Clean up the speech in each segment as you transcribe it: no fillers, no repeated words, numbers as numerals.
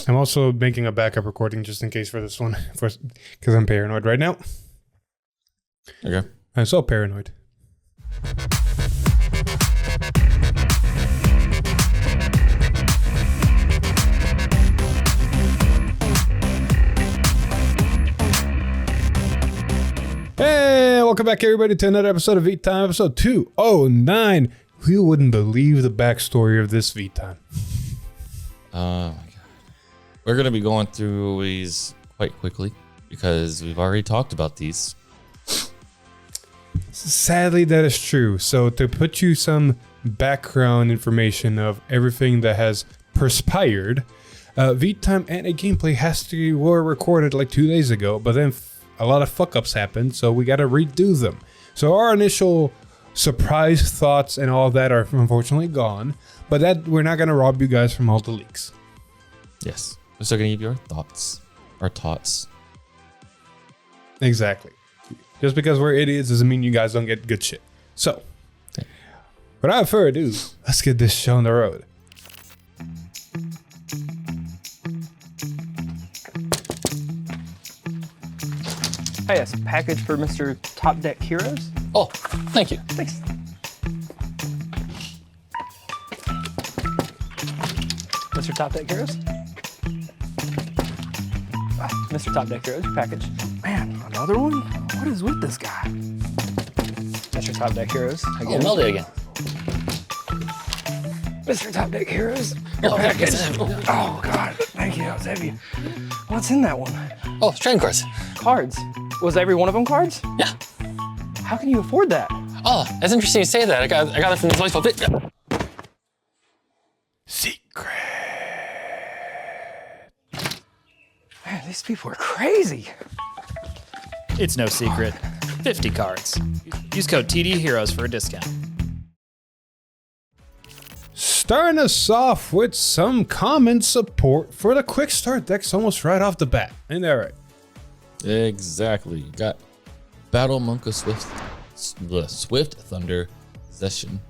I'm also making a backup recording just in case for this one, because I'm paranoid right now. Okay. I'm so paranoid. Hey, welcome back everybody to another episode of V-Time, episode 209. You wouldn't believe the backstory of this V-Time. Oh my god. We're going to be going through these quite quickly because we've already talked about these. Sadly, that is true. So to put you some background information of everything that has perspired, V-Time and a gameplay were recorded like 2 days ago, but then a lot of fuck-ups happened, so we got to redo them. So our initial surprise thoughts and all of that are unfortunately gone, but that we're not going to rob you guys from all the leaks. Yes. We're still going to give you our thoughts. Our tots. Exactly. Just because we're idiots doesn't mean you guys don't get good shit. So, without further ado, let's get this show on the road. Hey, yes, package for Mr. Top Deck Heroes. Oh, thank you. Thanks. Mr. Top Deck Heroes? Mr. Top Deck Heroes, your package. Man, another one? What is with this guy? Mr. Top Deck Heroes, Oh, again. Melody again. Mr. Top Deck Heroes, your package. Oh, God, thank you, that was heavy. What's in that one? Oh, trading cards. Cards. Was every one of them cards? Yeah. How can you afford that? Oh, that's interesting you say that. I got it from the Joyful Bit. Secret. Man, these people are crazy. It's no secret. 50 cards. Use code TD Heroes for a discount. Starting us off with some common support for the quick start decks almost right off the bat. Ain't that right? Exactly. You got Battle Monk of Swift Thunder Possession.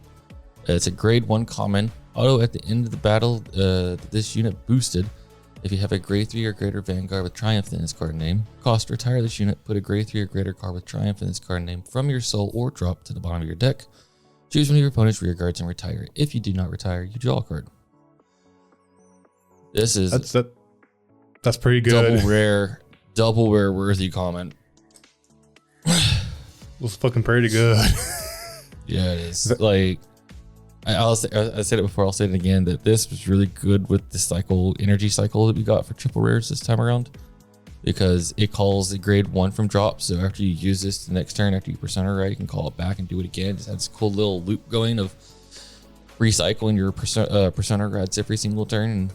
It's a grade 1 common. Auto at the end of the battle, this unit boosted. If you have a grade 3 or greater Vanguard with Triumph in its card name, cost retire this unit, put a grade 3 or greater card with Triumph in its card name from your soul or drop to the bottom of your deck. Choose one of your opponent's rear guards and retire. If you do not retire, you draw a card. This is That's pretty good. double rare worthy comment. Looks fucking pretty good. Yeah, it is. Like, I said it before, I'll say it again, that this was really good with the energy cycle that we got for triple rares this time around, because it calls the grade 1 from drop. So after you use this the next turn, after you persona ride, you can call it back and do it again. Just has this cool little loop going of recycling your persona rides every single turn. And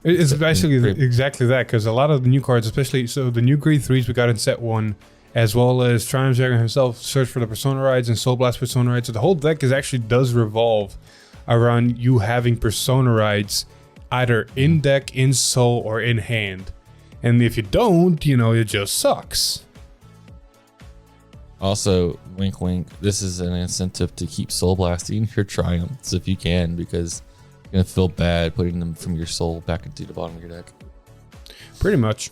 It's basically exactly that, because a lot of the new cards, especially the new grade 3s we got in set 1, as well as Triumph Dragon himself, search for the Persona Rides and Soul Blast Persona Rides. So the whole deck does revolve around you having Persona Rides either in deck, in soul, or in hand. And if you don't, it just sucks. also, wink wink, this is an incentive to keep soul blasting your triumphs if you can, because you're going to feel bad putting them from your soul back into the bottom of your deck. Pretty much.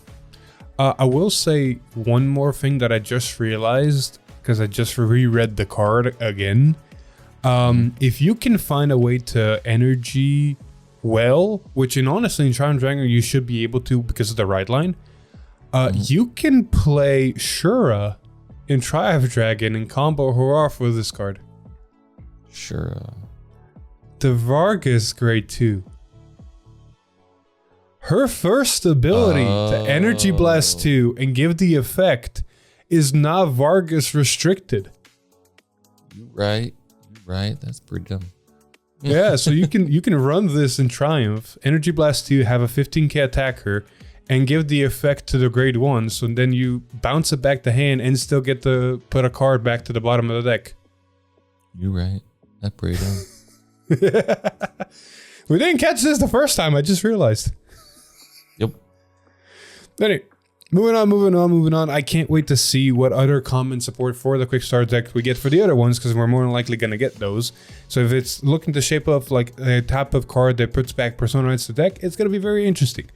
I will say one more thing that I just realized, because I just reread the card again. If you can find a way to energy well, which honestly in Triumph Dragon you should be able to because of the ride line, you can play Shura in Triumph Dragon and combo her with this card. Sure. The Vargas grade 2. Her first ability to Energy Blast 2 and give the effect is not Vargas restricted. You're right. That's pretty dumb. Yeah, so you can run this in Triumph, Energy Blast 2, have a 15k attacker, and give the effect to the grade 1, so then you bounce it back to hand and still get to put a card back to the bottom of the deck. You're right. That's pretty dumb. We didn't catch this the first time, I just realized. Yep. Anyway, Moving on. I can't wait to see what other common support for the quick start deck we get for the other ones, because we're more than likely going to get those. So if it's looking to shape up like a type of card that puts back Persona into the deck, it's going to be very interesting.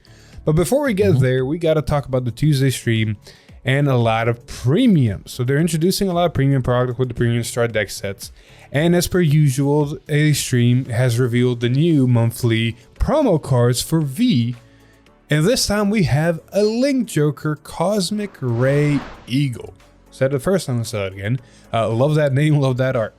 But before we get there, we got to talk about the Tuesday stream and a lot of premium. So they're introducing a lot of premium product with the premium start deck sets. And as per usual, a stream has revealed the new monthly promo cards for V. And this time we have a Link Joker Cosmic Ray Eagle. Said it the first time I saw it again. Love that name, love that art.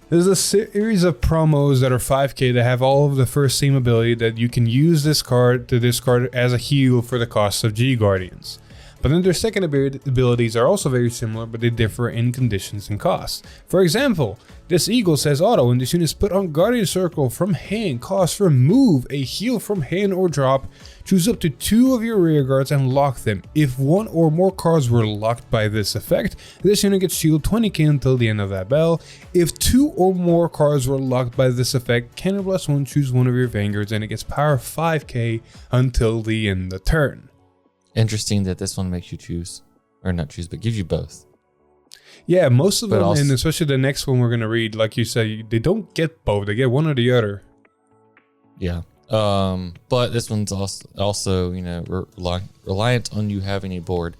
There's a series of promos that are 5k that have all of the first team ability that you can use this card to discard as a heal for the cost of G Guardians. But then their second abilities are also very similar, but they differ in conditions and costs. For example, this Eagle says auto, when this unit is put on Guardian Circle from hand, cost remove a heal from hand or drop, choose up to 2 of your rear guards and lock them. If 1 or more cards were locked by this effect, this unit gets shield 20k until the end of that battle. If 2 or more cards were locked by this effect, counterblast 1, choose 1 of your Vanguards and it gets power 5k until the end of the turn. Interesting that this one makes you choose, or not choose, but gives you both. Yeah, most of But them, also, and especially the next one we're going to read, like you say, they don't get both, they get one or the other. Yeah. But this one's also you know, reliant on you having a board.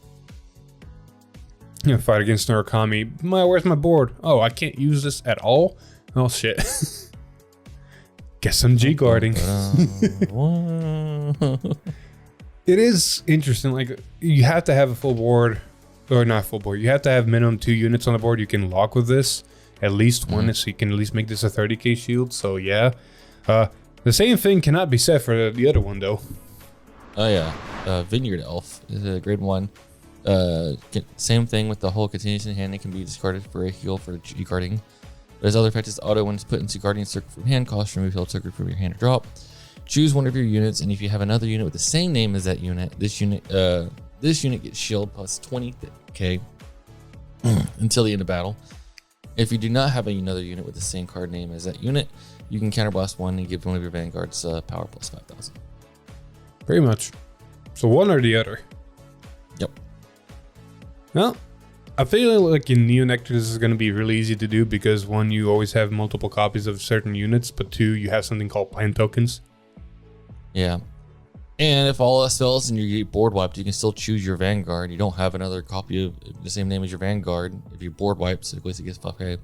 You know, fight against Norakami. Where's my board? Oh, I can't use this at all? Oh, shit. Guess I'm G-guarding. It is interesting. Like, you have to have a full board, or not full board. You have to have minimum 2 units on the board you can lock with this. At least one, so you can at least make this a 30k shield. So yeah, the same thing cannot be said for the other one though. Oh yeah, Vineyard Elf is a grade 1. Same thing with the whole continuous in hand. It can be discarded for a heal for G guarding. But his other effect is auto when it's put into Guardian Circle from hand. Cost remove heal trigger from your hand or drop. Choose one of your units, and if you have another unit with the same name as that unit, this unit gets shield plus 20k until the end of battle. If you do not have another unit with the same card name as that unit, you can counterblast 1 and give one of your Vanguards power plus 5,000. Pretty much. So one or the other. Yep. Well, I feel like in Neonectar this is going to be really easy to do because 1, you always have multiple copies of certain units, but 2, you have something called plan tokens. Yeah. And if all else fails and you get board wiped, you can still choose your Vanguard. You don't have another copy of the same name as your Vanguard. If you're board wiped, so at least it gets 5k.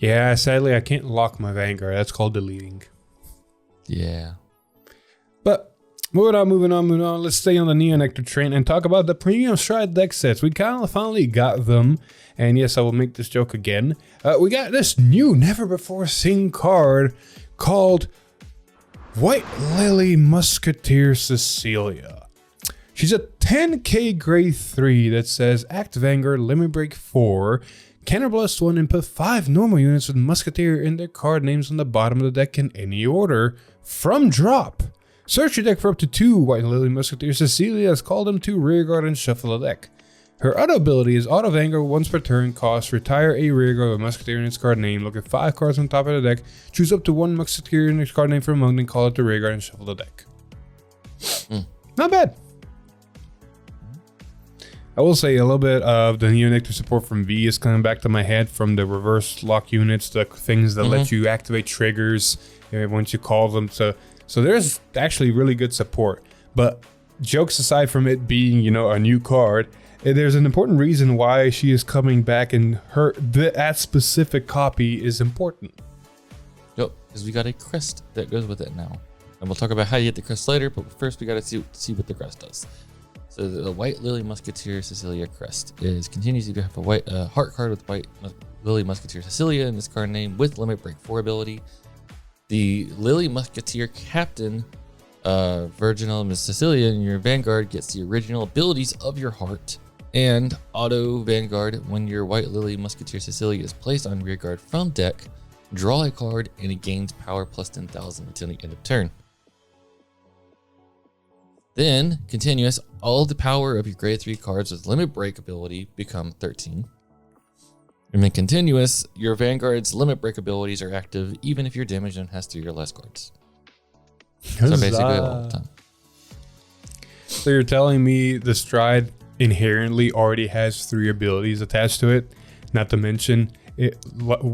Yeah, sadly I can't lock my Vanguard. That's called deleting. Yeah. But moving on. Let's stay on the Neonectar train and talk about the premium stride deck sets. We kind of finally got them. And yes, I will make this joke again. We got this new, never before seen card called White Lily Musketeer Cecilia. She's a 10k grade 3 that says Act Vanguard, Limit Break 4, counterblast 1, and put 5 normal units with Musketeer in their card names on the bottom of the deck in any order from drop. Search your deck for up to 2 White Lily Musketeer Cecilias, call them to rearguard and shuffle the deck. Her auto ability is Auto Vanguard once per turn, cost retire a rearguard with Musketeer in its card name, look at 5 cards on top of the deck, choose up to 1 Musketeer in its card name from among them, call it to rearguard and shuffle the deck. Not bad. I will say a little bit of the Neonectar support from V is coming back to my head from the reverse lock units, the things that let you activate triggers once you call them. So there's actually really good support. But jokes aside from it being, you know, a new card, there's an important reason why she is coming back, and that specific copy is important. Yep, because we got a crest that goes with it now. And we'll talk about how you get the crest later, but first we got to see what the crest does. So the White Lily Musketeer Cecilia crest continues to have a white heart card with White Lily Musketeer Cecilia in this card name with Limit Break 4 ability. The Lily Musketeer Captain Virginal Miss Cecilia in your Vanguard gets the original abilities of your heart and auto Vanguard when your White Lily Musketeer Cecilia is placed on rearguard from deck, draw a card and it gains power plus 10,000 until the end of turn. Then, continuous, all the power of your grade 3 cards with Limit Break ability become 13. And then continuous, your Vanguard's Limit Break abilities are active even if your damage zone has 3 or less cards. So basically all the time. So you're telling me the Stride inherently already has 3 abilities attached to it, not to mention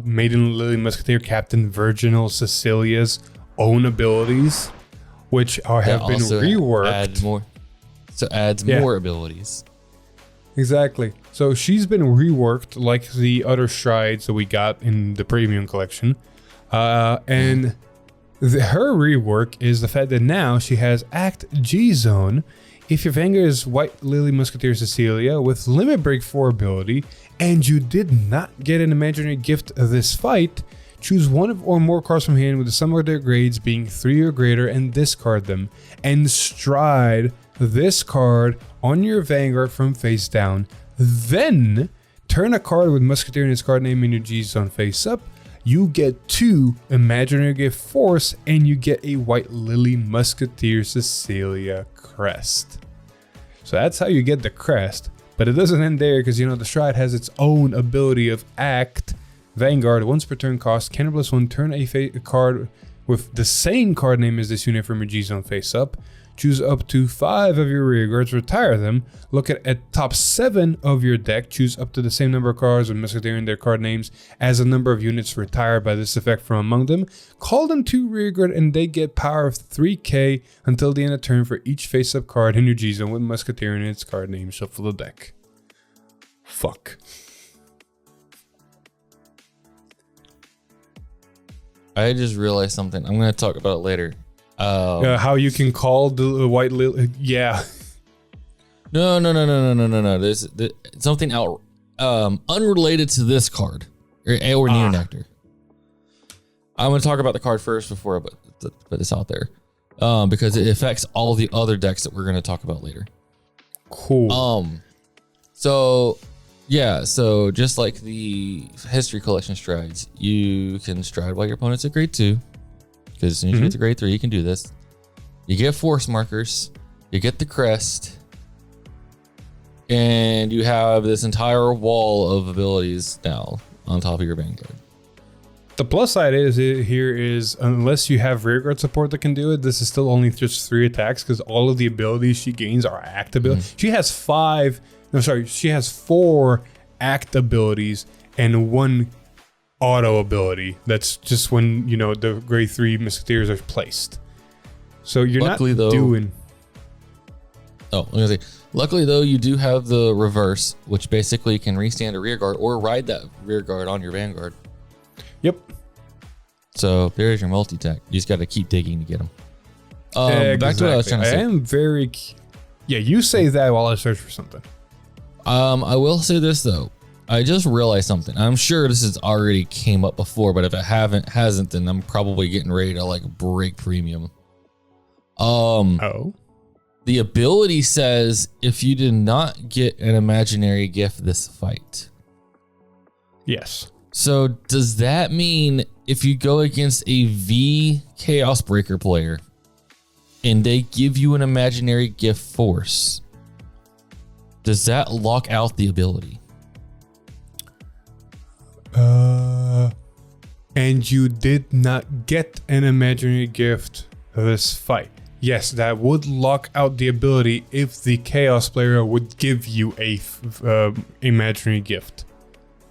Maiden Lily Musketeer Captain Virginal Cecilia's own abilities, which have been reworked. Adds more abilities. Exactly. So she's been reworked like the other Strides that we got in the premium collection. And her rework is the fact that now she has Act G Zone. If your Vanguard is White Lily Musketeer Cecilia with Limit Break 4 ability, and you did not get an imaginary gift of this fight, choose one or more cards from hand with the sum of their grades being 3 or greater and discard them. And Stride this card on your Vanguard from face down. Then turn a card with Musketeer and its card name in your G Zone face up. You get 2 imaginary gift force, and you get a White Lily Musketeer Cecilia crest. So that's how you get the crest, but it doesn't end there, because the Stride has its own ability of Act Vanguard. Once per turn cost, +1, turn a card with the same card name as this unit from your G Zone face up. Choose up to 5 of your rear guards, retire them. Look at top 7 of your deck. Choose up to the same number of cards with Musketeer and their card names as the number of units retired by this effect from among them. Call them to rear guard, and they get power of 3k until the end of turn for each face-up card in your G-Zone with Musketeer and its card name. Shuffle the deck. Fuck. I just realized something. I'm going to talk about it later. How you can call the White Lily? Yeah. No. There's something unrelated to this card or near nectar. I'm going to talk about the card first before I put this out there, because it affects all the other decks that we're going to talk about later. Cool. So just like the history collection strides, you can stride while your opponent's at grade 2. Because as soon as you get to grade 3, you can do this. You get force markers, you get the crest, and you have this entire wall of abilities now on top of your Vanguard. The plus side is unless you have rearguard support that can do it, this is still only just 3 attacks, because all of the abilities she gains are act abilities. She has 4 act abilities and 1 auto ability. That's just when the grade 3 Musketeers are placed. So you're luckily, not doing. Luckily though, you do have the reverse, which basically can restand a rear guard or ride that rear guard on your Vanguard. Yep. So there's your multi-tech. You just got to keep digging to get them. Exactly. Back to what I was trying to say. I am very. Yeah, you say that while I search for something. I will say this though. I just realized something. I'm sure this has already came up before, but if it hasn't, then I'm probably getting ready to break premium. The ability says if you did not get an imaginary gift this fight. Yes. So does that mean if you go against a V Chaos Breaker player and they give you an imaginary gift force, does that lock out the ability? And you did not get an imaginary gift this fight. Yes, that would lock out the ability if the Chaos player would give you a imaginary gift.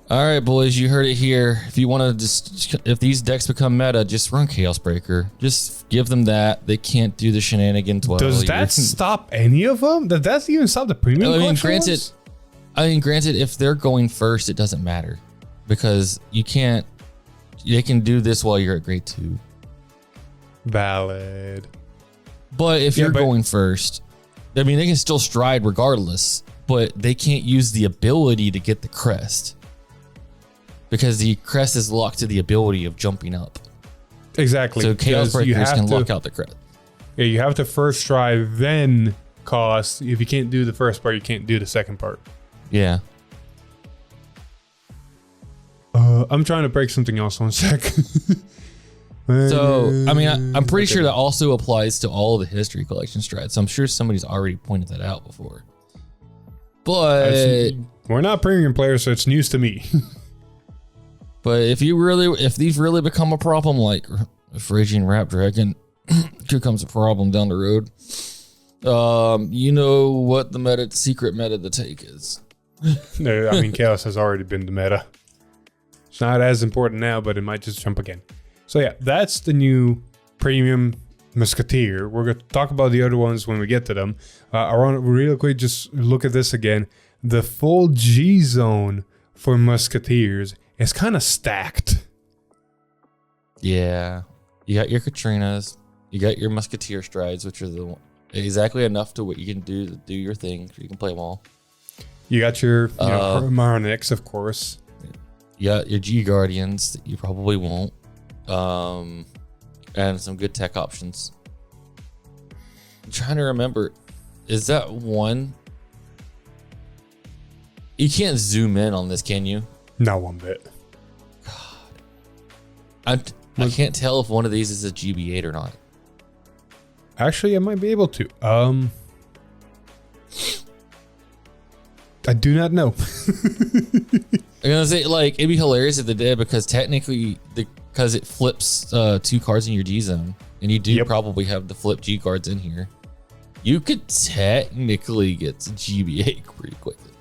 All right, boys, you heard it here. If you want to if these decks become meta, just run Chaos Breaker. Just give them that. They can't do the shenanigans. Does that stop any of them? Does that even stop the premium? Granted, if they're going first, it doesn't matter. Because you can't, they can do this while you're at grade 2. Valid. But if you're going first, they can still stride regardless, but they can't use the ability to get the crest. Because the crest is locked to the ability of jumping up. Exactly. So Chaos Breakers can lock out the crest. Yeah, you have to first stride, then cost. If you can't do the first part, you can't do the second part. Yeah. I'm trying to break something else. 1 sec. So, I'm pretty sure that also applies to all the history collection strides. So I'm sure somebody's already pointed that out before. But we're not premium players, so it's news to me. But if these really become a problem, like if Raging Rap Dragon becomes a problem down the road, You know what the secret meta to take is. No, I mean, Chaos has already been the meta. It's not as important now, but it might just jump again. So yeah, that's the new premium Musketeer. We're going to talk about the other ones when we get to them. I want to real quick just look at this again. The full G zone for Musketeers is kind of stacked. Yeah. You got your Katrinas. You got your Musketeer strides, which are exactly enough to what you can do to do your thing. You can play them all. You got your Marnix, of course. You got your G Guardians that you probably won't. And some good tech options. I'm trying to remember, is that one? You can't zoom in on this, can you? Not one bit. God. I can't tell if one of these is a GB8 or not. Actually, I might be able to. I do not know. I'm gonna say, like, it'd be hilarious if they did, because technically, because it flips 2 cards in your G zone, and you do probably have the flip G cards in here, you could technically get to GB8 pretty quickly.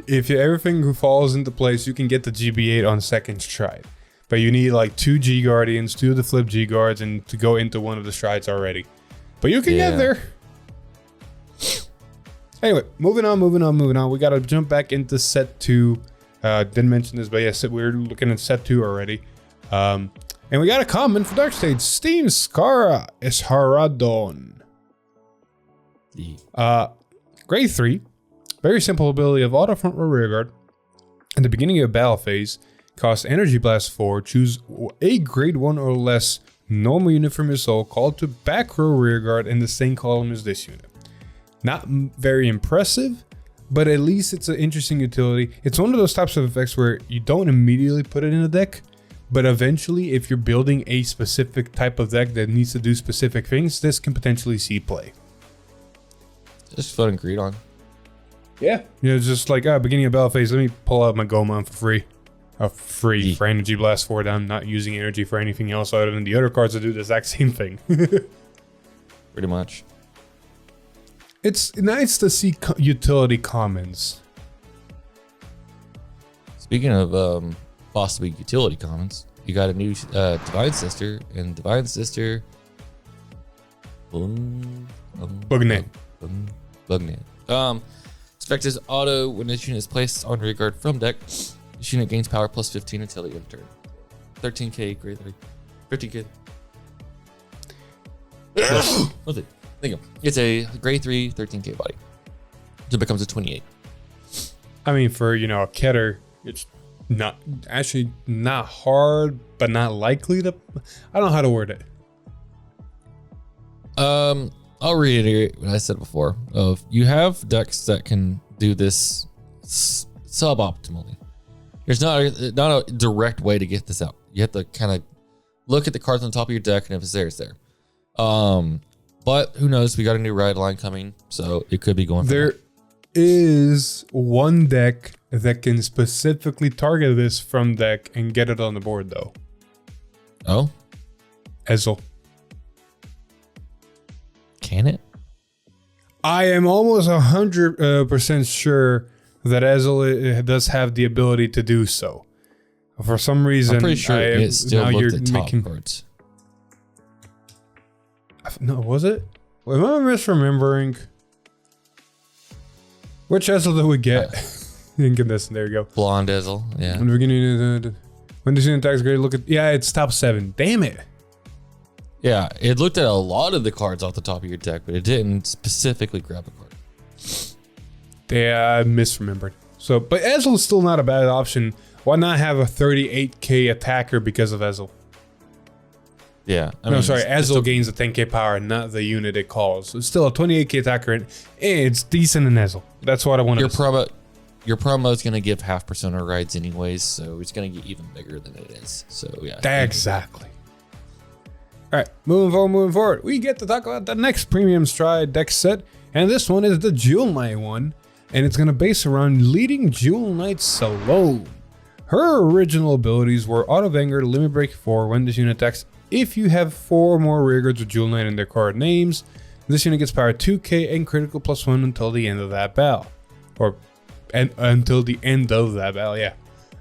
If everything falls into place, you can get the GB8 on second stride. But you need like 2 G Guardians, 2 of the flip G Guards, and to go into one of the strides already. But you can get there. Anyway, moving on. We got to jump back into set 2. Didn't mention this, but yes, we're looking at set 2 already. And we got a comment for Dark Stage. Steam Skara Esharadon. Grade 3. Very simple ability of auto front row rear guard. At the beginning of battle phase, cost Energy Blast 4. Choose a grade 1 or less normal unit from your soul called to back row rear guard in the same column as this unit. Not very impressive, but at least it's an interesting utility. It's one of those types of effects where you don't immediately put it in a deck, but eventually, if you're building a specific type of deck that needs to do specific things, this can potentially see play. Just fun and greed on. Yeah. It's just like, beginning of battle phase, let me pull out my Gomon for free. For Energy Blast 4 down, not using energy for anything else other than the other cards that do the exact same thing. Pretty much. It's nice to see utility commons. Speaking of possibly utility commons, you got a new Divine Sister, and Divine Sister... Bugnet. Its effect is auto when this unit is placed on rear guard from deck. This unit gains power plus 15 until the end of turn. 13k, grade 3. 15k. What's it? There you go. It's a grade 3, 13k body. So it becomes a 28. I mean, for, a Keter, it's not hard, but not likely to. I don't know how to word it. I'll reiterate what I said before. You have decks that can do this suboptimally. There's not a direct way to get this out. You have to kind of look at the cards on top of your deck, and if it's there, it's there. But who knows? We got a new ride line coming, so it could be going. There is one deck that can specifically target this from deck and get it on the board, though. Oh, Ezel. Can it? I am almost 100% sure that Ezel does have the ability to do so. For some reason, I'm pretty sure it still looked at top cards. No, was it? Am I misremembering? Which Ezel do we get? You can get this. There you go. Blonde Ezel. Yeah. When the beginning, when the unit attacks, great. Look at it's top 7. Damn it. Yeah, it looked at a lot of the cards off the top of your deck, but it didn't specifically grab a card. Yeah, I misremembered. So, but Ezel is still not a bad option. Why not have a 38k attacker because of Ezel? Yeah. Ezel gains the 10k power, not the unit it calls. So it's still a 28k attacker, and it's decent in Ezel. That's what I want to Your promo is going to give half persona rides anyways, so it's going to get even bigger than it is. So, yeah. Exactly. All right, moving forward. We get to talk about the next premium stride deck set, and this one is the Jewel Knight one, and it's going to base around leading Jewel Knight Salome. Her original abilities were Auto Vanguard, Limit Break 4 when this unit attacks. If you have 4 more rear guards with Jewel Knight in their card names, This unit gets power 2k and critical +1 until the end of that battle. Until the end of that battle, yeah.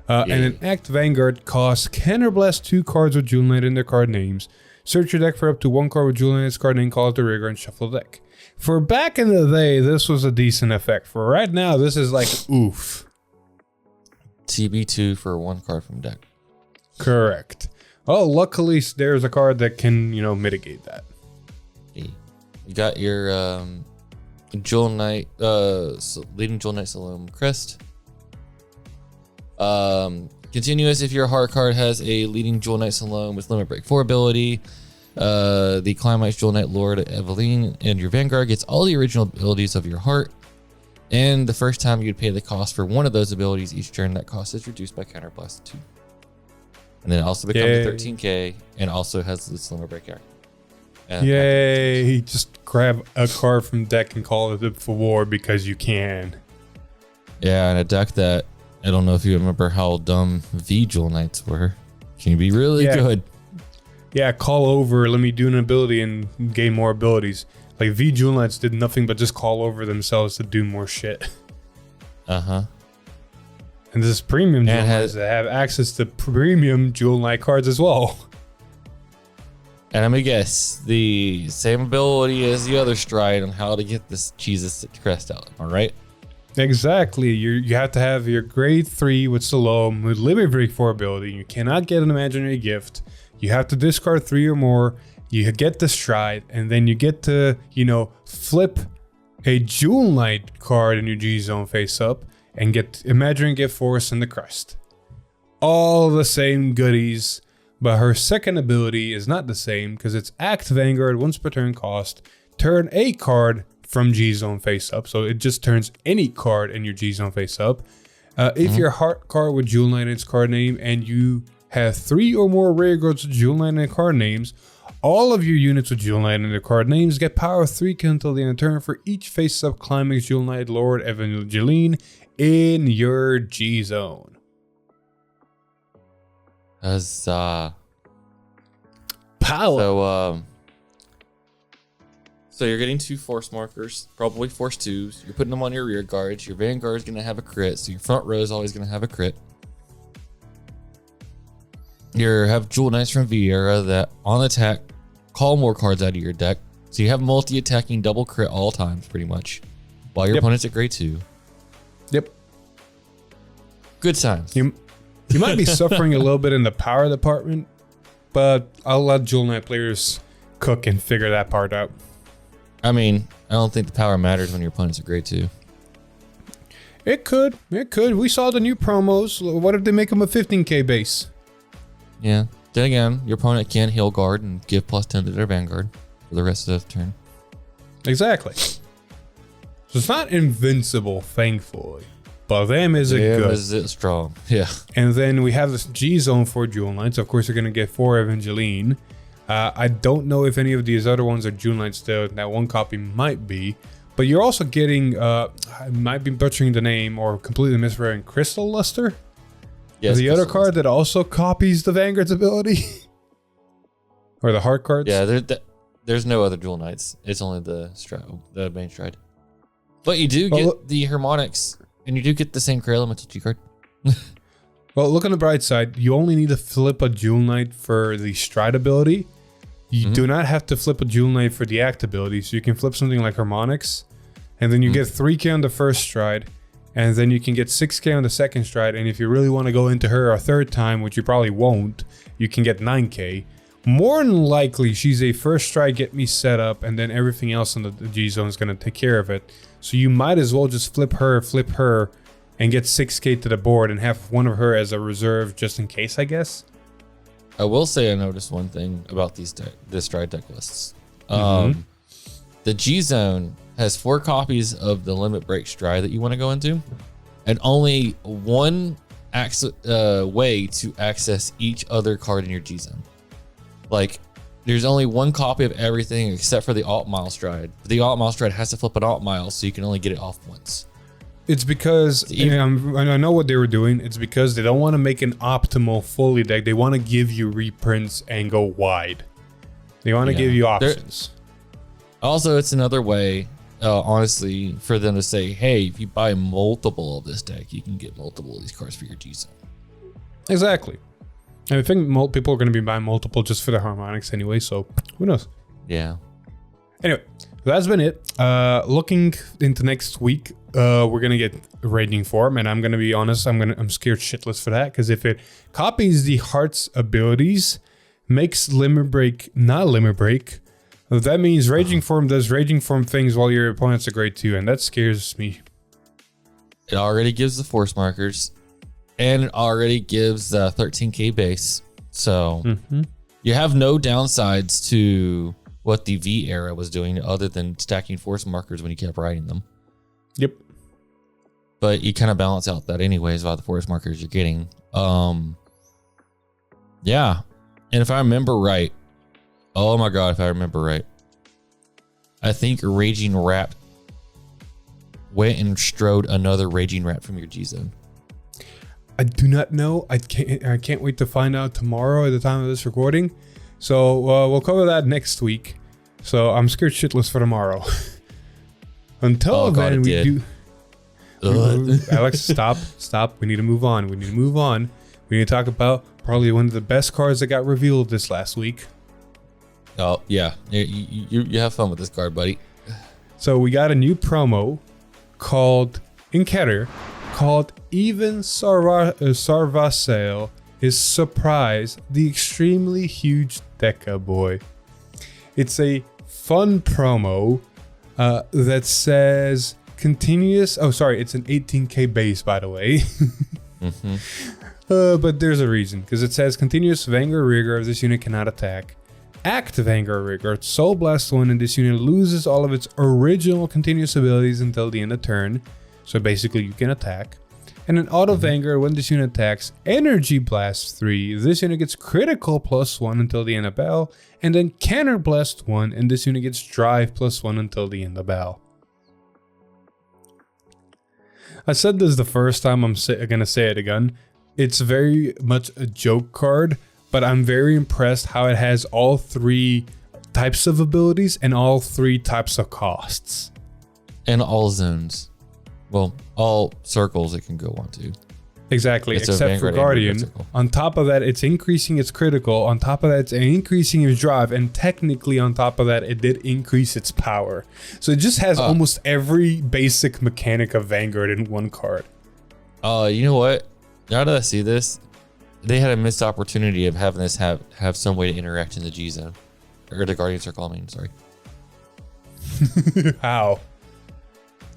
And an Act Vanguard costs counterblast 2 cards with Jewel Knight in their card names. Search your deck for up to 1 card with Jewel Knight's card name, call it the rigor, and shuffle the deck. For back in the day, this was a decent effect. For right now, this is like oof. TB2 for 1 card from deck. Correct. Oh, luckily there's a card that can, mitigate that. You got your Jewel Knight, leading Jewel Knight Salome crest. Continuous, if your heart card has a leading Jewel Knight Salome with limit break 4 ability, the Climax Jewel Knight Lord Eveline and your Vanguard gets all the original abilities of your heart. And the first time you'd pay the cost for one of those abilities each turn, that cost is reduced by counterblast 2. And then it also becomes a 13k and also has the limit break act. Yay! Just grab a card from deck and call it for war because you can. Yeah, and a deck that I don't know if you remember how dumb V Jewel Knights were. Can be really good. Yeah, call over, let me do an ability and gain more abilities. Like V Jewel Knights did nothing but just call over themselves to do more shit. Uh-huh. And this is premium Jewel Knights that have access to premium Jewel Knight cards as well. And I'm gonna guess the same ability as the other stride on how to get this Jesus crest out. All right. Exactly. You have to have your grade 3 with Salome with limit break 4 ability. You cannot get an imaginary gift. You have to discard 3 or more. You get the stride, and then you get to, flip a Jewel Knight card in your G zone face up and get imaginary gift force and the crest. All the same goodies, but her second ability is not the same because it's Act Vanguard once per turn cost. Turn a card from G zone face up, so it just turns any card in your G zone face up. If your heart card with Jewel Knight in its card name and you have 3 or more rare cards with Jewel Knight in their card names, all of your units with Jewel Knight in their card names get power 3 until the end of turn for each face up Climax Jewel Knight Lord Evangeline in your G zone. Huzzah. Power. So you're getting 2 force markers, probably force 2s. You're putting them on your rear guards. Your Vanguard is going to have a crit, so your front row is always going to have a crit. You have Jewel Knights from Vieira that on attack call more cards out of your deck. So you have multi-attacking double crit all times pretty much. While your opponent's at grade 2. Yep. Good times. You might be suffering a little bit in the power department, but I'll let Jewel Knight players cook and figure that part out. I mean, I don't think the power matters when your opponent's at grade 2. It could. We saw the new promos. What if they make them a 15k base? Yeah. Then again, your opponent can heal guard and give +10 to their Vanguard for the rest of the turn. Exactly. So it's not invincible, thankfully. But them is it good. Is it strong? Yeah. And then we have this G zone for Jewel Knights. Of course, you're going to get 4 Evangeline. I don't know if any of these other ones are Jewel Knights still. That one copy might be. But you're also getting, I might be butchering the name or completely misreading, Crystal Luster? Yes, the other card that also copies the Vanguard's ability? Or the heart cards? Yeah, there's no other Jewel Knights. It's only the main stride. But you do get the Harmonics, and you do get the same Cray Elemental G card. Well, look on the bright side. You only need to flip a Jewel Knight for the stride ability. You do not have to flip a Jewel Knight for the act ability. So you can flip something like Harmonics, and then you get 3k on the first stride, and then you can get 6k on the second stride. And if you really want to go into her a third time, which you probably won't, you can get 9k. More than likely, she's a first stride, get me set up, and then everything else in the G zone is going to take care of it. So you might as well just flip her, and get 6k to the board and have one of her as a reserve just in case, I guess. I will say I noticed one thing about this stride deck lists. The G zone has 4 copies of the limit break stride that you want to go into, and only one way to access each other card in your G zone. Like, there's only one copy of everything except for the alt mile stride. The alt mile stride has to flip an alt mile, so you can only get it off once. It's because, I know what they were doing. It's because they don't want to make an optimal fully deck. They want to give you reprints and go wide. They want to give you options. Also, it's another way, honestly, for them to say, hey, if you buy multiple of this deck, you can get multiple of these cards for your G-Zone. Exactly. And I think people are going to be buying multiple just for the harmonics anyway, so who knows? Yeah. Anyway, that's been it. Looking into next week, we're gonna get Raging Form, and I'm gonna be honest, I'm scared shitless for that, because if it copies the Heart's abilities, makes Limit Break not Limit Break, that means Raging Form does Raging Form things while your opponent's a grade 2, and that scares me. It already gives the force markers, and it already gives 13k base, so you have no downsides to what the V era was doing other than stacking force markers when you kept riding them. Yep. But you kind of balance out that anyways by the force markers you're getting. Yeah. And if I remember right, oh my God, if I remember right, I think Raging Rat went and strode another Raging Rat from your G-Zone. I do not know. I can't wait to find out tomorrow at the time of this recording. So we'll cover that next week. So I'm scared shitless for tomorrow. Until then, we do. Alex, stop. We need to move on. We need to talk about probably one of the best cards that got revealed this last week. Oh yeah, you have fun with this card, buddy. So we got a new promo called Inketer, called Even Sarvasail is Surprise, the extremely huge Deca boy. It's a fun promo that says continuous. Oh, sorry, it's an 18k base, by the way. But there's a reason, because it says continuous Vanguard Rearguard. This unit cannot attack. Act Vanguard Rearguard. Soul Blast 1, and this unit loses all of its original continuous abilities until the end of turn. So basically, you can attack. And an auto Vanguard, when this unit attacks, Energy Blast 3. This unit gets critical +1 until the end of battle. And then Counter Blast 1, and this unit gets Drive +1 until the end of battle. I said this the first time, I'm going to say it again. It's very much a joke card, but I'm very impressed how it has all 3 types of abilities and all 3 types of costs. And all zones. Well, all circles it can go on to. Exactly, it's except for Guardian. On top of that, it's increasing its critical. On top of that, it's increasing its drive. And technically, on top of that, it did increase its power. So it just has almost every basic mechanic of Vanguard in one card. You know what? Now that I see this, they had a missed opportunity of having this have some way to interact in the G zone. Or the Guardian Circle, I mean, sorry. How?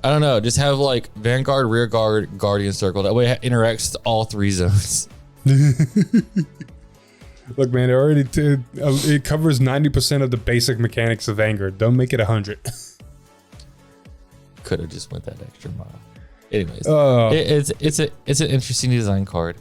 I don't know. Just have like Vanguard, Rearguard, Guardian Circle. That way it interacts with all 3 zones. Look, man, it covers 90% of the basic mechanics of Vanguard. Don't make it 100. Could have just went that extra mile. Anyways, it's an interesting design card.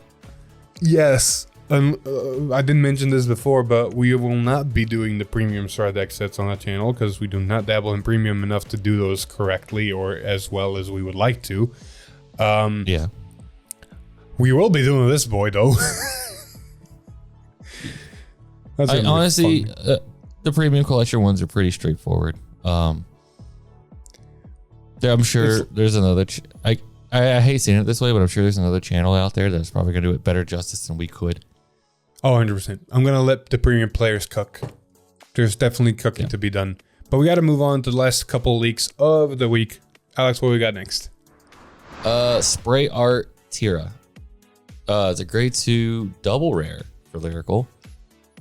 Yes. I didn't mention this before, but we will not be doing the premium Star deck sets on that channel because we do not dabble in premium enough to do those correctly or as well as we would like to. Yeah. We will be doing this boy, though. Honestly, the premium collection ones are pretty straightforward. I'm sure there's another... I hate seeing it this way, but I'm sure there's another channel out there that's probably going to do it better justice than we could. Oh, 100%. I'm going to let the premium players cook. There's definitely cooking to be done. But we got to move on to the last couple leaks of the week. Alex, what we got next? Spray Art Tira. It's a grade 2 double rare for Lyrical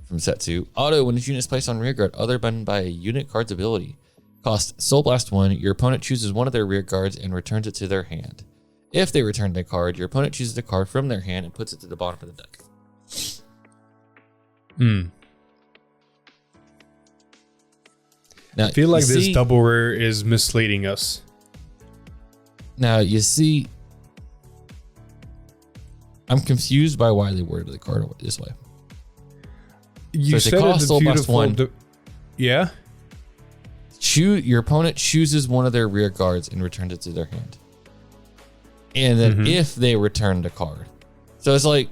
from set 2. Auto, when this unit is placed on rearguard other than by a unit card's ability. Cost Soul Blast 1. Your opponent chooses one of their rear guards and returns it to their hand. If they return a card, your opponent chooses a card from their hand and puts it to the bottom of the deck. Now, I feel like this double rare is misleading us. Now, you see, I'm confused by why they worded the card this way. You said it's a beautiful... Yeah? Your opponent chooses one of their rear guards and returns it to their hand. And then if they return the card. So it's like,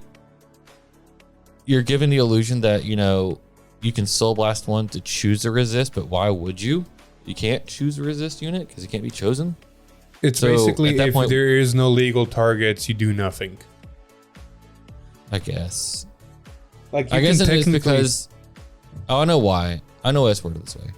you're given the illusion that, you know, you can Soul Blast one to choose to resist, but why would you? You can't choose a resist unit because it can't be chosen. It's So, basically at that if point- there is no legal targets, you do nothing. I guess. Like I you guess can it is technically- because I know why. I know why it's worded this way.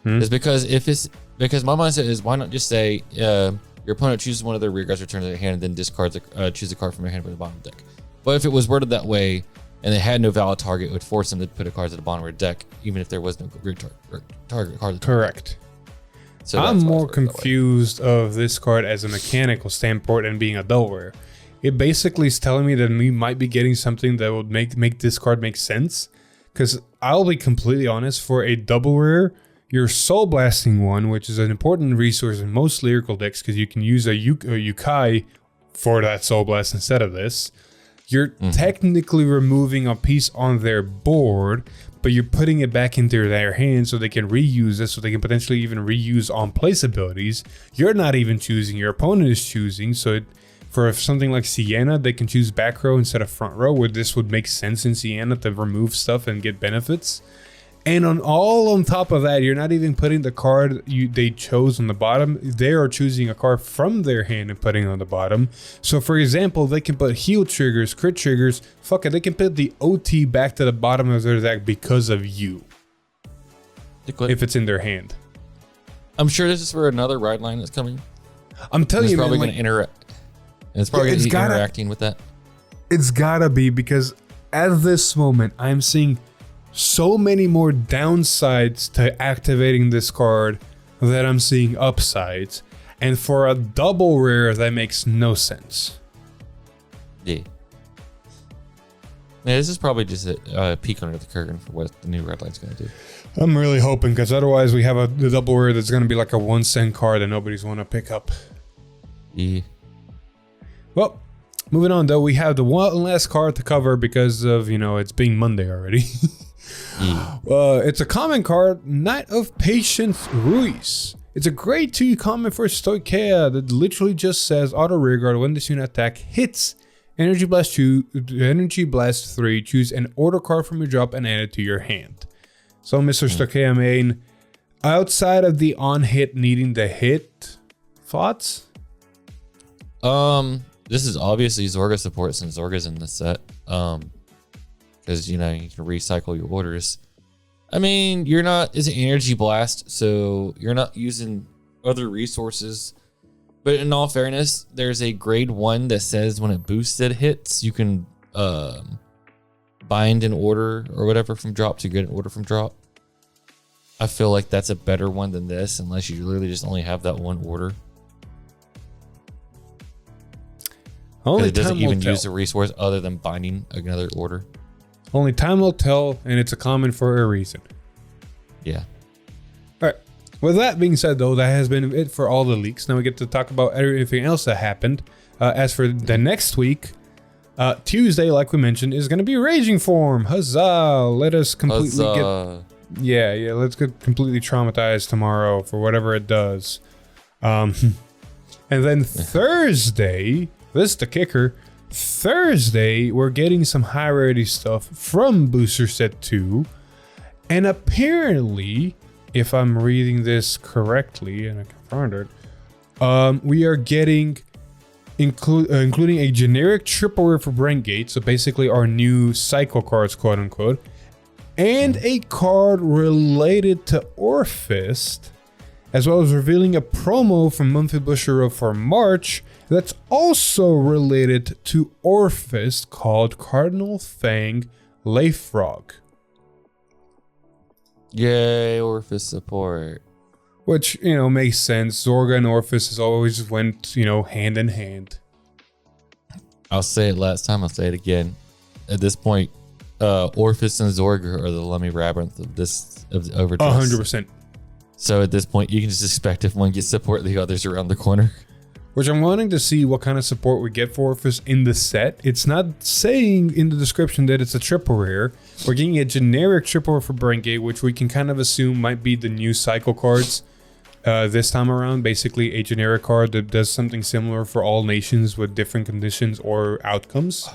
It's because my mindset is why not just say your opponent chooses one of their rear guards, returns their hand, and then discards choose a card from your hand from the bottom of the deck. But if it was worded that way and they had no valid target, it would force them to put a card at the bottom of their deck, even if there was no rear target card. Correct. So I'm that's why more it's worded that way. confused of this card as a mechanical standpoint and being a double rare. It basically is telling me that we might be getting something that would make this card make sense. Because I'll be completely honest, for a double rare, your Soul Blasting one, which is an important resource in most lyrical decks because you can use a Yukai for that Soul Blast instead of this. You're technically removing a piece on their board, but you're putting it back into their hand so they can reuse it, so they can potentially even reuse on-place abilities. You're not even choosing, your opponent is choosing, so for something like Sienna, they can choose back row instead of front row, where this would make sense in Sienna to remove stuff and get benefits. And on top of that, you're not even putting the card they chose on the bottom. They are choosing a card from their hand and putting it on the bottom. So for example, they can put heal triggers, crit triggers, fuck it, they can put the OT back to the bottom of their deck because of you. If it's in their hand. I'm sure this is for another ride line that's coming. I'm telling It's you, probably man, going to interact. It's probably going to be interacting with that. It's gotta be, because at this moment, I'm seeing so many more downsides to activating this card than I'm seeing upsides. And for a double rare, that makes no sense. Yeah. Yeah, this is probably just a peek under the curtain for what the new red line's going to do. I'm really hoping, because otherwise we have the double rare that's going to be like a 1 cent card that nobody's want to pick up. Yeah. Well, moving on though, we have the one last card to cover because of, it's being Monday already. Yeah. It's a common card, Knight of Patience Ruiz. It's a grade 2 common for Stoicheia that literally just says auto rearguard when this unit attack hits Energy Blast 3, choose an order card from your drop and add it to your hand. So Mr. Stoicheia main, outside of the on hit needing the hit, thoughts? This is obviously Zorga support since Zorga's in the set. Because you can recycle your orders. I mean, it's an energy blast, so you're not using other resources. But in all fairness, there's a grade 1 that says when it boosted hits, you can bind an order or whatever from drop to get an order from drop. I feel like that's a better one than this, unless you literally just only have that one order. It doesn't even use a resource other than binding another order. Only time will tell, and it's a common for a reason. Yeah. All right. With that being said, though, that has been it for all the leaks. Now we get to talk about everything else that happened. As for the next week, Tuesday, like we mentioned, is going to be Raging Form. Huzzah! Let us completely let's get completely traumatized tomorrow for whatever it does. And then Thursday, this is the kicker. Thursday, we're getting some high rarity stuff from Booster Set 2. And apparently, if I'm reading this correctly, and I confirmed it, we are getting, including a generic triple rare for Brent Gate, so basically our new cycle cards, quote unquote, and a card related to Orphist, as well as revealing a promo from Monthly Busher for March that's also related to Orphist called Cardinal Fang Leifrog. Yay, Orphist support. Which, makes sense. Zorga and Orphist has always went, hand in hand. I'll say it last time, I'll say it again. At this point, Orphist and Zorga are the Lummy Labyrinth of Overdress. 100%. So at this point, you can just expect if one gets support, the others around the corner. Which I'm wanting to see what kind of support we get for Orphist in the set. It's not saying in the description that it's a triple rare. We're getting a generic triple rare for Brent Gate, which we can kind of assume might be the new cycle cards this time around. Basically, a generic card that does something similar for all nations with different conditions or outcomes.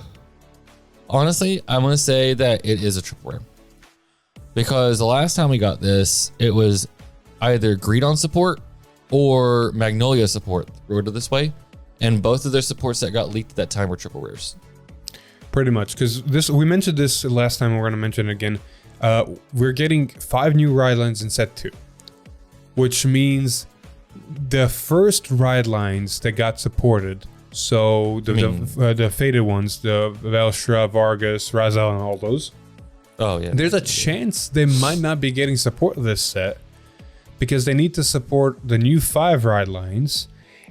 Honestly, I'm going to say that it is a triple rare. Because the last time we got this, it was either Greedon support or Magnolia support ordered this way, and both of their supports that got leaked at that time were triple rares. Pretty much, because we mentioned this last time, we're going to mention it again. We're getting 5 new ride lines in set 2, which means the first ride lines that got supported, so the faded ones, the Velstra, Vargas, Razel, and all those. Oh yeah. There's a chance they might not be getting support this set because they need to support the new 5 ride lines.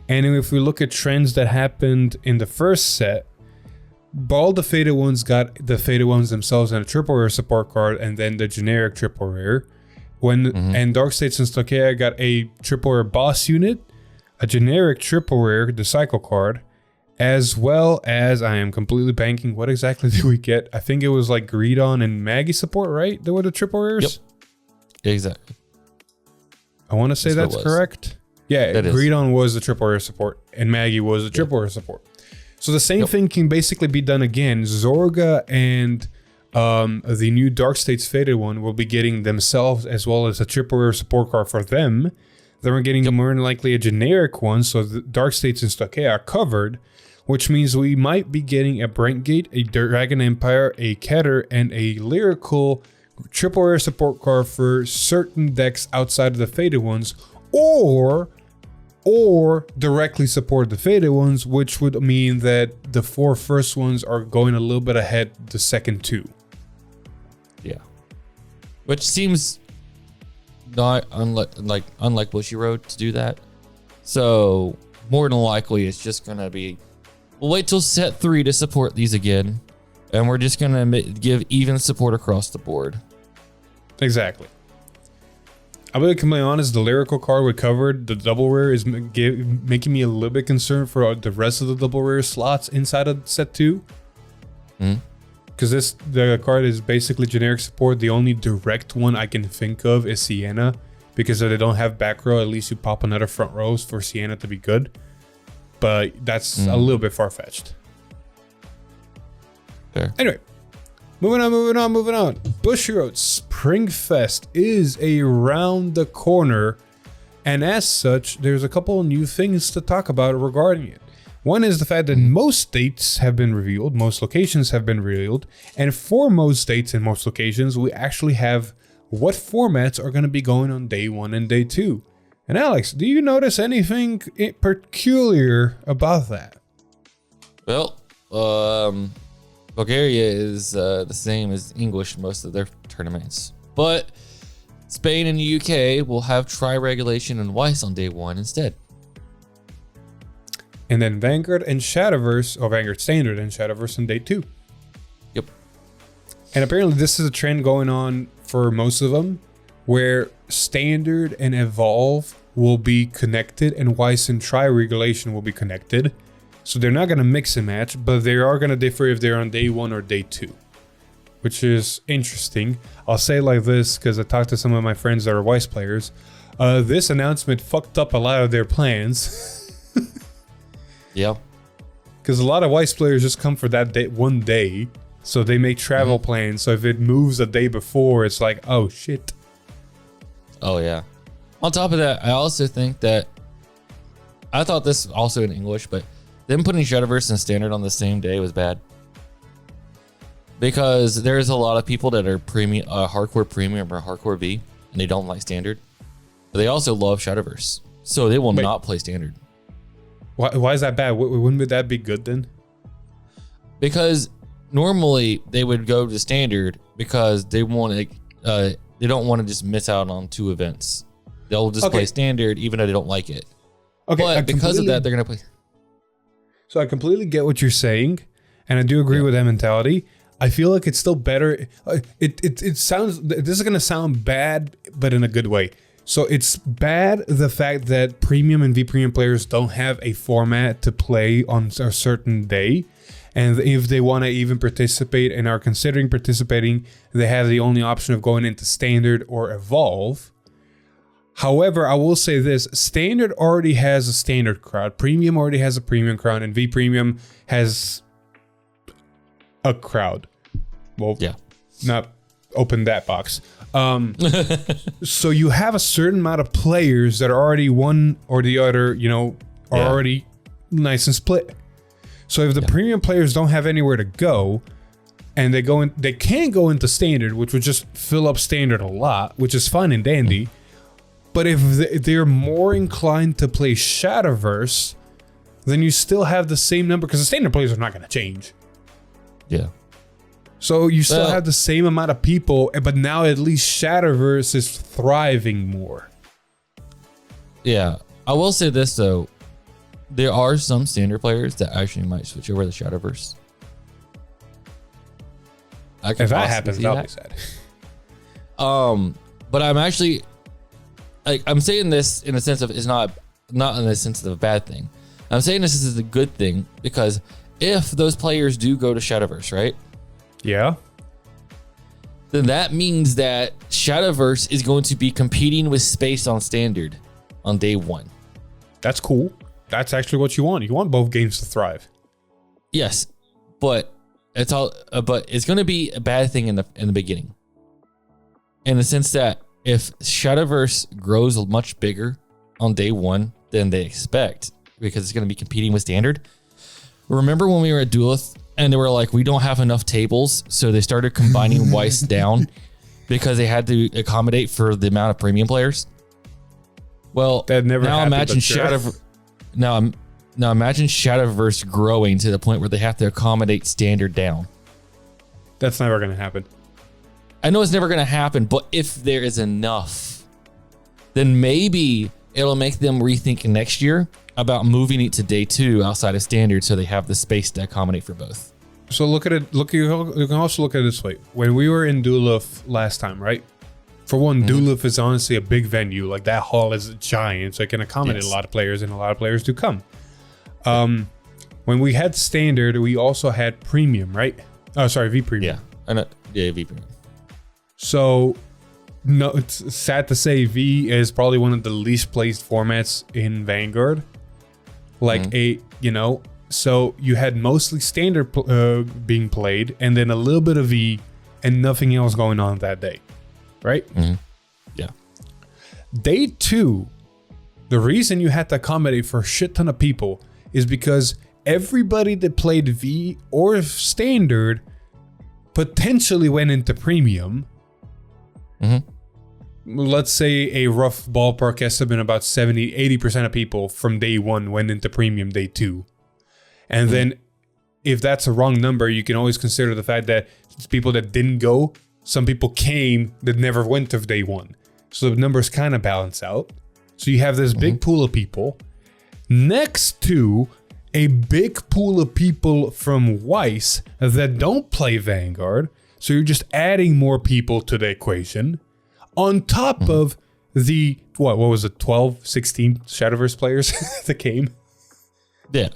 And if we look at trends that happened in the first set, all the faded ones got the faded ones themselves and a triple rare support card, and then the generic triple rare. And Dark States and Stochea got a triple rare boss unit, a generic triple rare, the cycle card, as well as, I am completely banking, what exactly did we get? I think it was like Greedon and Maggie support, right? They were the triple rares? Yep. Exactly. I want to say that's correct. Yeah, Greedon was the triple rare support, and Maggie was the triple rare support. So the same thing can basically be done again. Zorga and the new Dark States Faded one will be getting themselves as well as a triple rare support card for them. Then we're getting more than likely a generic one, so the Dark States and Stochea are covered, which means we might be getting a Brentgate, a Dragon Empire, a Keter, and a Lyrical triple rare support card for certain decks outside of the Faded ones, or directly support the Faded ones, which would mean that the 4 first ones are going a little bit ahead the second 2. Yeah. Which seems not unlike Bushiroad to do that. So more than likely it's just going to be, we'll wait till set 3 to support these again, and we're just going to give even support across the board. Exactly. I'll be completely honest, the Lyrical card we covered, the double rare, is making me a little bit concerned for the rest of the double rare slots inside of set 2. Because the card is basically generic support. The only direct one I can think of is Sienna, because if they don't have back row, at least you pop another front rows for Sienna to be good. But that's a little bit far-fetched. Fair. Anyway. Moving on. Bushiroad Springfest is around the corner, and as such, there's a couple of new things to talk about regarding it. One is the fact that most dates have been revealed, most locations have been revealed, and for most dates and most locations, we actually have what formats are going to be going on day 1 and day 2. And Alex, do you notice anything peculiar about that? Well, Bulgaria is the same as English in most of their tournaments. But Spain and the UK will have Tri-Regulation and Weiss on day 1 instead. And then Vanguard and Shadowverse, or Vanguard Standard and Shadowverse on day 2. Yep. And apparently this is a trend going on for most of them, where Standard and Evolve will be connected and Weiss and Tri-Regulation will be connected. So they're not going to mix and match, but they are going to differ if they're on day 1 or day 2, which is interesting. I'll say it like this because I talked to some of my friends that are Weiss players. This announcement fucked up a lot of their plans. Yeah. Because a lot of Weiss players just come for that day, one day, so they make travel plans. So if it moves a day before, it's like, oh shit. Oh yeah. On top of that, I also think that, I thought this also in English, but them putting Shadowverse and Standard on the same day was bad. Because there's a lot of people that are hardcore premium or hardcore V, and they don't like Standard. But they also love Shadowverse, so they will not play Standard. Why is that bad? Wouldn't that be good then? Because normally they would go to Standard because they want to. They don't want to just miss out on 2 events. They'll just play Standard even though they don't like it. Okay, but because of that, they're gonna play. So I completely get what you're saying, and I do agree with that mentality. I feel like it's still better. It sounds. This is gonna sound bad, but in a good way. So it's bad the fact that premium and V premium players don't have a format to play on a certain day. And if they want to even participate and are considering participating, they have the only option of going into Standard or Evolve. However, I will say this, Standard already has a Standard crowd, Premium already has a Premium crowd, and V Premium has a crowd. Well, yeah, not open that box. So you have a certain amount of players that are already one or the other, are already nice and split. So if the premium players don't have anywhere to go, and they can't go into standard, which would just fill up standard a lot, which is fine and dandy. But if they're more inclined to play Shadowverse, then you still have the same number, because the standard players are not going to change. Yeah. So you still have the same amount of people, but now at least Shadowverse is thriving more. Yeah. I will say this, though. There are some standard players that actually might switch over to Shadowverse. If that happens, that'll be sad. But I'm actually, I'm saying this in a sense of, it's not in the sense of a bad thing. I'm saying this is a good thing, because if those players do go to Shadowverse, right? Yeah. Then that means that Shadowverse is going to be competing with Space on standard on day one. That's cool. That's actually what you want. You want both games to thrive. Yes, but it's going to be a bad thing in the beginning, in the sense that if Shadowverse grows much bigger on day one than they expect, because it's going to be competing with standard. Remember when we were at Duelith and they were like, we don't have enough tables, so they started combining Weiss down because they had to accommodate for the amount of premium players. Well, that never now happened, imagine Now imagine Shadowverse growing to the point where they have to accommodate standard down. That's never going to happen. I know it's never going to happen, but if there is enough, then maybe it'll make them rethink next year about moving it to day 2 outside of standard, so they have the space to accommodate for both. So look at it. You can also look at it this way. When we were in Duelith last time, right? For one, Duelith is honestly a big venue. Like, that hall is giant, so it can accommodate a lot of players, and a lot of players do come. When we had standard, we also had premium, right? Oh, sorry, V premium. V premium. So, no, it's sad to say V is probably one of the least placed formats in Vanguard. So you had mostly standard being played, and then a little bit of V, and nothing else going on that day, right? Yeah. Day 2, the reason you had to accommodate for a shit ton of people is because everybody that played V or standard potentially went into premium. Let's say a rough ballpark estimate, about 70-80% of people from day 1 went into premium day 2. And then if that's a wrong number, you can always consider the fact that it's people that didn't go. Some people came that never went to day 1. So the numbers kind of balance out. So you have this big pool of people next to a big pool of people from Weiss that don't play Vanguard. So you're just adding more people to the equation on top of the, what was it, 12, 16 Shadowverse players that came? Yeah.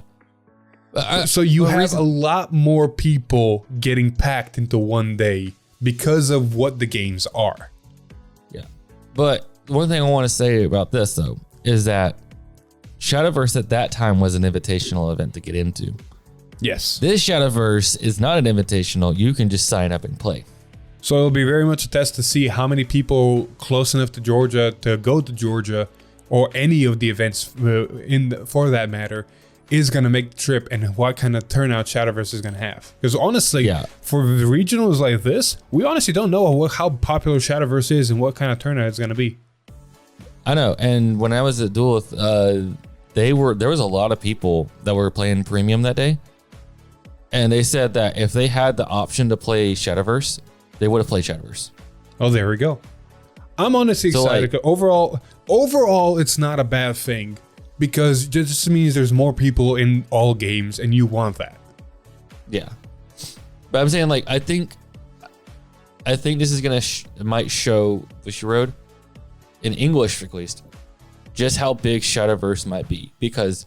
So you have a lot more people getting packed into one day because of what the games are. Yeah. But one thing I want to say about this, though, is that Shadowverse at that time was an invitational event to get into. Yes. This Shadowverse is not an invitational. You can just sign up and play. So it'll be very much a test to see how many people close enough to Georgia to go to Georgia, or any of the events for that matter, is going to make the trip, and what kind of turnout Shadowverse is going to have. Because honestly, for the regionals like this, we honestly don't know how popular Shadowverse is and what kind of turnout it's going to be. I know. And when I was at Duelith, there was a lot of people that were playing premium that day. And they said that if they had the option to play Shadowverse, they would have played Shadowverse. Oh, there we go. I'm honestly excited. Overall, it's not a bad thing, because it just means there's more people in all games, and you want that. Yeah. But I'm saying, like, I think this is going to might show Bushiroad, in English at least, just how big Shadowverse might be. Because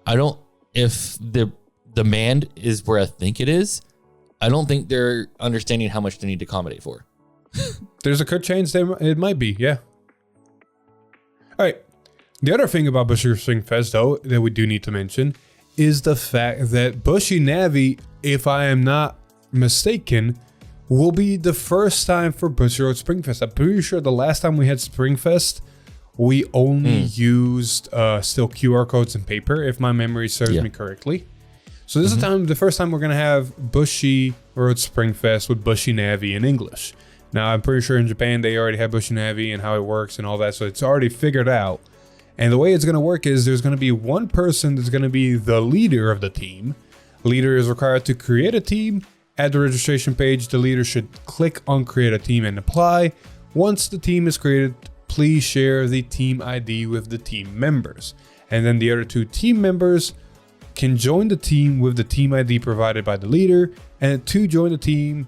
if the demand is where I think it is, I don't think they're understanding how much they need to accommodate for. There's a good chance it might be, yeah. All right. The other thing about Bushy Springfest, though, that we do need to mention is the fact that Bushy Navi, if I am not mistaken, will be the first time for Bushy Road Springfest. I'm pretty sure the last time we had Springfest, we only used still QR codes and paper, if my memory serves me correctly. So this is the first time we're going to have Bushy Road Springfest with Bushy Navi in English. Now, I'm pretty sure in Japan, they already have Bushy Navi and how it works and all that. So it's already figured out. And the way it's going to work is there's going to be one person that's going to be the leader of the team. Leader is required to create a team. At the registration page, the leader should click on create a team and apply. Once the team is created, please share the team ID with the team members. And then the other 2 team members can join the team with the team ID provided by the leader. And to join the team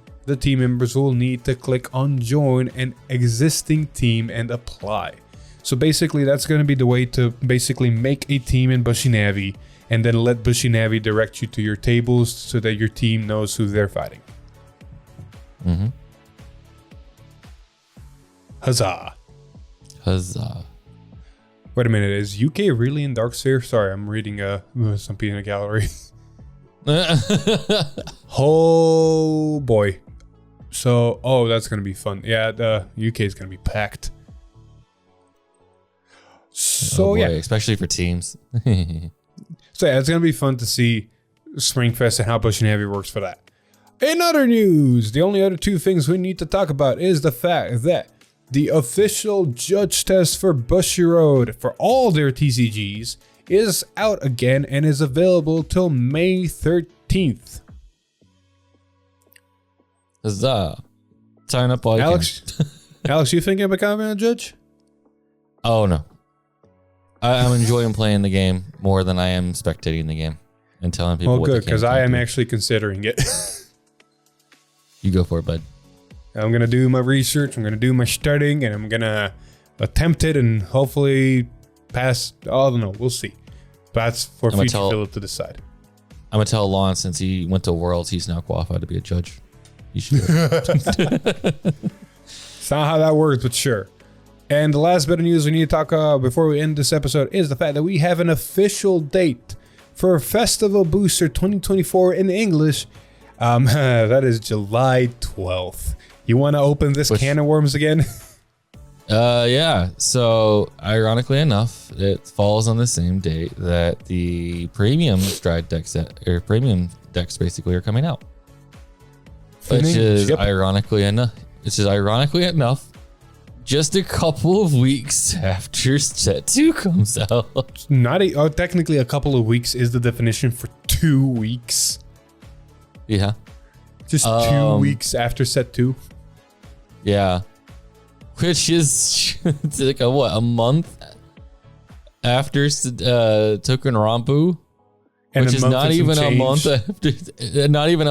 members will need to click on join an existing team and apply. So basically that's going to be the way to basically make a team in Bushy Navi and then let Bushy Navi direct you to your tables so that your team knows who they're fighting. Huzzah. Huzzah. Wait a minute, is UK really in Darksphere? Sorry, I'm reading something in a gallery. Oh boy. So, that's going to be fun. Yeah, the UK is going to be packed. So, yeah. Especially for teams. So, yeah, it's going to be fun to see Springfest and how Bushy Navi works for that. In other news, the only other 2 things we need to talk about is the fact that the official judge test for Bushy Road for all their TCGs is out again and is available till May 13th. Huzzah. Sign up while Alex, Alex, you thinking of becoming a judge? Oh, no. I'm enjoying playing the game more than I am spectating the game and telling people. Well, what good, because I am do. actually considering it. You go for it, bud. I'm going to do my research, I'm going to do my studying, and I'm going to attempt it and hopefully pass. I don't know, we'll see. That's for future Philip to decide. I'm going to tell Lon, since he went to Worlds, he's now qualified to be a judge. You should do it. It's not how that works, but sure. And the last bit of news we need to talk about before we end this episode is the fact that we have an official date for Festival Booster 2024 in English. That is July 12th. You want to open this can of worms again? Yeah. So, ironically enough, it falls on the same date that the premium Stride decks premium decks basically are coming out. Which is ironically enough, just a couple of weeks after Set 2 comes out. Technically a couple of weeks is the definition for 2 weeks. Yeah. Just 2 weeks after Set 2. Yeah. Which is like a month after Token Rampu. And which is not even a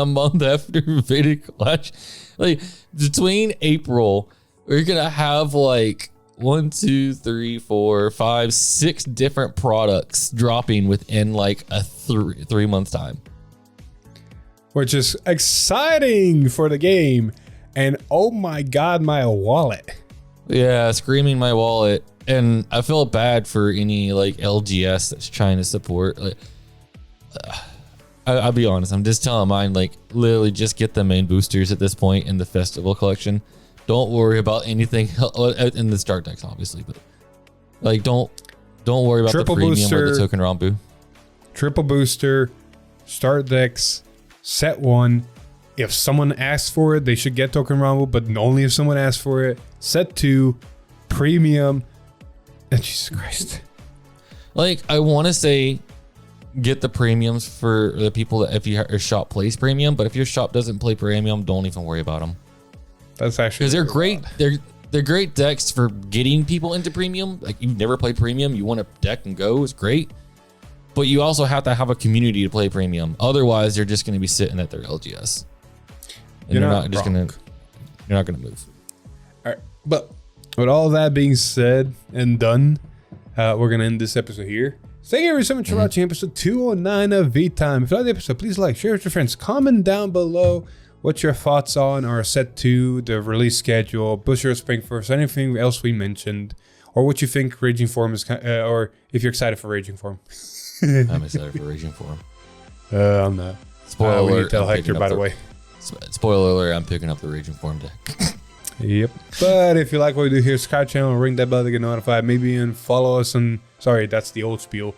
month after Vedic Clash. Like between April, we're gonna have like 1, 2, 3, 4, 5, 6 different products dropping within like a 3-month time. Which is exciting for the game. And oh my god, my wallet. Yeah, screaming my wallet. And I feel bad for any like LGS that's trying to support. Like, I'll be honest, I'm just telling mine, like, literally just get the main boosters at this point in the festival collection. Don't worry about anything in the start decks, obviously, but like don't worry about triple the premium booster, or the Token Rampu. Triple booster, start decks, set 1. If someone asks for it, they should get Token Rampu, but only if someone asks for it. Set 2, premium, and Jesus Christ. Like, I want to say get the premiums for the people that if your shop plays premium, but if your shop doesn't play premium, don't even worry about them. That's actually because they're great. They're great decks for getting people into premium. Like, you've never played premium, you want a deck and go, it's great. But you also have to have a community to play premium. Otherwise, they're just going to be sitting at their LGS. And you're not going to move. All right, but with all that being said and done, we're going to end this episode here. Thank you so much for watching episode 209 of V-Time. If you like the episode, please like, share with your friends, comment down below what your thoughts on our Set 2, the release schedule, Bushy Road Springfest, anything else we mentioned, or what you think Raging Form is, or if you're excited for Raging Form. I'm excited for Raging Form. I'm not. Spoiler we alert, need to tell Hector, by the way. Spoiler alert, I'm picking up the Raging Form deck. Yep. But if you like what we do here, subscribe channel, ring that bell to get notified. Maybe even follow us on. Sorry, that's the old spiel.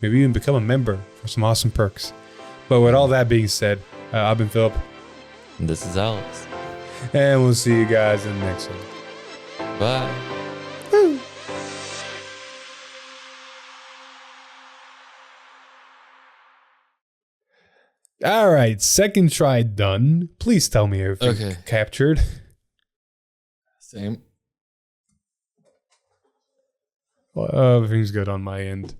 Maybe even become a member for some awesome perks. But with all that being said, I've been Philip. And this is Alex. And we'll see you guys in the next one. Bye. All right, second try done. Please tell me everything captured. Same. Well, everything's good on my end.